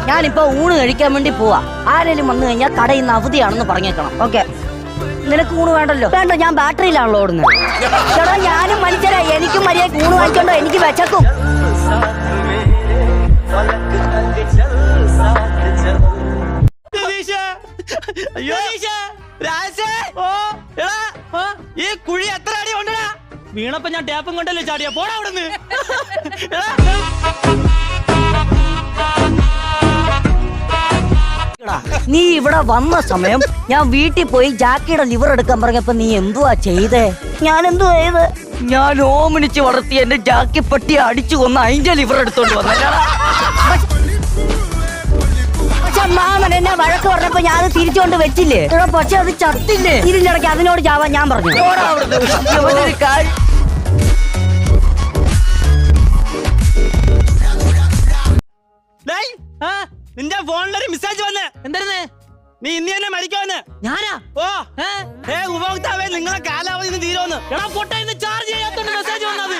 ഞാനിപ്പോ ഊണ് കഴിക്കാൻ വേണ്ടി പോവാ. ആരെങ്കിലും വന്നു കഴിഞ്ഞാൽ കടയിൽ നിന്ന് അവധിയാണെന്ന് പറഞ്ഞേക്കണം. ഓക്കെ, നിനക്ക് ഊണ് വേണ്ടല്ലോ? വേണ്ട, ഞാൻ ബാറ്ററിയിലാണല്ലോ ഓടുന്നത്. ചേട്ടാ, ഞാനും മനുഷ്യരാ, എനിക്കും മര്യാദ ഊണ് വാങ്ങിച്ചോണ്ടോ, എനിക്ക് വിശക്കും. ഈ കുഴി എത്ര അടി കൊണ്ടടാ? വീണപ്പോ ഞാൻ ടാപ്പും കൊണ്ടല്ലേ ചാടിയാ. പോടാ അവിടുന്ന്. നീ ഇവിടെ വന്ന സമയം ഞാൻ വീട്ടിൽ പോയി ജാക്കിയുടെ ലിവർ എടുക്കാൻ പറഞ്ഞപ്പോ നീ എന്തുവാ ചെയ്തേ? ഞാൻ എന്തുവാ ചെയ്ത്? ഞാൻ ഓമനിച്ച് വളർത്തി എന്റെ ജാക്കി പട്ടി അടിച്ചു കൊന്ന് അതിന്റെ ലിവർ എടുത്തോണ്ട് വന്നല്ലടാ. പക്ഷെ മാമൻ എന്നെ വഴക്ക് പറഞ്ഞപ്പോ ഞാൻ അത് തിരിച്ചുകൊണ്ട് വെച്ചില്ലേ? പക്ഷെ അത് ചത്തില്ലേ? ഇതിനിടയ്ക്ക് അതിനോട് ചാവാൻ ഞാൻ പറഞ്ഞു. നിന്റെ ഫോണിലൊരു മെസ്സേജ് വന്ന്. എന്തായിരുന്നു? നീ ഇന്ന് തന്നെ മരിക്കുമെന്ന്. ഞാനാ? ഓ ഉപഭോക്താവേ, നിങ്ങളെ കാലാവധി തീരുമെന്ന്. ചാർജ് ചെയ്യാത്തോണ്ട് മെസ്സേജ് വന്നത്.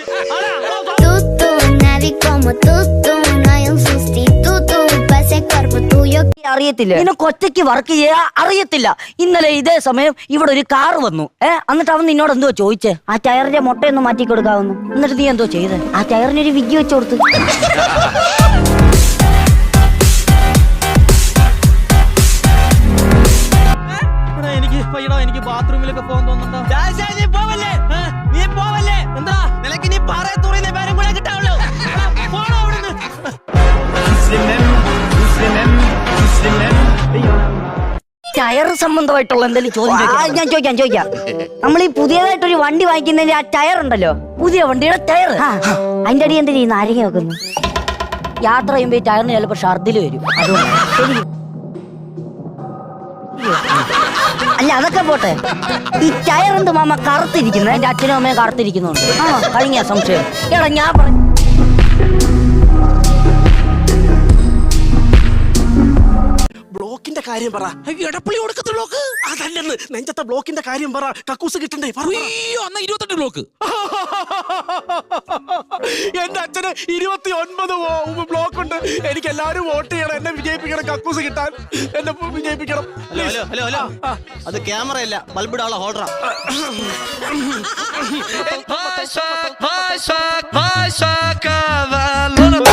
അറിയത്തില്ല, ഇതിനെ കൊച്ചയ്ക്ക് വർക്ക് ചെയ്യാ അറിയത്തില്ല. ഇന്നലെ ഇതേ സമയം ഇവിടെ ഒരു കാർ വന്നു. എന്നിട്ട് അവൻ നിന്നോട് എന്തോ ചോദിച്ചേ? ആ ടയറിന്റെ മുട്ടയൊന്ന് മാറ്റി കൊടുക്കാവുന്നു. എന്നിട്ട് നീ എന്തോ ചെയ്ത്? ആ ടയറിനൊരു വിഗ്ഗി വെച്ച് കൊടുത്തു. എനിക്ക് ബാത്റൂമിലൊക്കെ പോകാൻ തോന്നുന്നുണ്ടോ? നീ പോവല്ലേ? എന്താ നിനക്ക് നീ പറയത്തൂറിന്റെ പേരും കൂടെ കിട്ടാവുള്ളൂ. പോണോ അവിടുന്ന്? ടയർ സംബന്ധമായിട്ടുള്ള എന്തെങ്കിലും ചോദ്യം ഞാൻ ചോദിക്കാം. നമ്മൾ ഈ പുതിയതായിട്ടൊരു വണ്ടി വാങ്ങിക്കുന്നതിന്റെ ആ ടയർ ഉണ്ടല്ലോ, പുതിയ വണ്ടിയുടെ ടയർ, അതിന്റെ അടി എന്തിനാ ഈ നാരങ്ങ വെക്കുന്നു? യാത്ര ചെയ്യുമ്പോ ഈ ടയറിന് ചിലപ്പോ ഷർദിൽ വരും. അതുകൊണ്ട് അല്ല, അതൊക്കെ പോട്ടെ. ഈ ടയർ എന്ത് മാമ കറുത്തിരിക്കുന്നത്? എന്റെ അച്ഛനും അമ്മയും കറുത്തിരിക്കുന്നുണ്ട്. കഴിഞ്ഞ സംശയം. എടാ, ഞാൻ പറഞ്ഞു ബ്ലോക്കിന്റെ കാര്യം പറ. എടപ്പള്ളി കൊടുക്കത്തെ ബ്ലോക്ക് അതല്ലെന്ന്, നെഞ്ചത്തെ ബ്ലോക്കിന്റെ കാര്യം പറ. കക്കൂസ് കിട്ടണ്ടേ? 28 ബ്ലോക്ക്. എന്റെ അച്ഛന് 29 ബ്ലോക്ക് ഉണ്ട്. എനിക്ക് എല്ലാരും വോട്ട് ചെയ്യണം, എന്നെ വിജയിപ്പിക്കണം, കക്കൂസ് കിട്ടാൻ എന്നെ വിജയിപ്പിക്കണം. ഹലോ, അത് ക്യാമറ അല്ല, ബൾബിടാനുള്ള ഹോൾഡറാ. Vai, saca, vai, saca, vai,